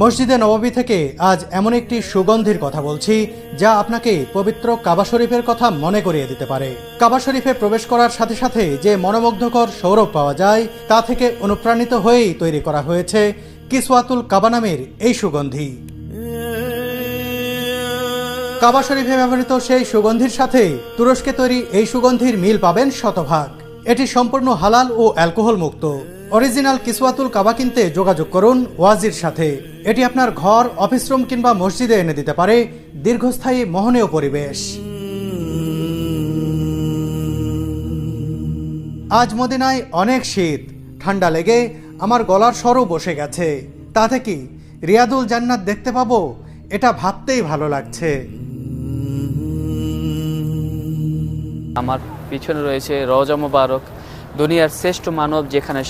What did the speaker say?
মসজিদে নববী থেকে আজ এমন একটি সুগন্ধির কথা বলছি যা আপনাকে পবিত্র কাবা শরীফের কথা মনে করিয়ে দিতে পারে। কাবা শরীফে প্রবেশ করার সাথে সাথে যে মনোমুগ্ধকর সৌরভ পাওয়া যায় তা থেকে অনুপ্রাণিত হয়েই তৈরি করা হয়েছে কিসওয়াতুল কাবা নামের এই সুগন্ধি। কাবা শরীফে ব্যবহৃত সেই সুগন্ধির সাথে তুরস্কে তৈরি এই সুগন্ধির মিল পাবেন শতভাগ। এটি সম্পূর্ণ হালাল ও অ্যালকোহল মুক্ত। অরিজিনাল কিসওয়াতুল কাবা কিনতে যোগাযোগ করুন ওয়াজির সাথে। এটি আপনার ঘর, অফিস রুম কিংবা মসজিদে এনে দিতে পারে দীর্ঘস্থায়ী মোহনীয় পরিবেশ। আজ মদিনায় অনেক শীত, ঠান্ডা লেগে আমার গলার স্বরও বসে গেছে। তাতে কি রিয়াদুল জান্নাত দেখতে পাবো, এটা ভাবতেই ভালো লাগছে। আমার পিছনে রয়েছে রওজা মুবারক, দুনিয়ার শ্রেষ্ঠ মানব, যেখানে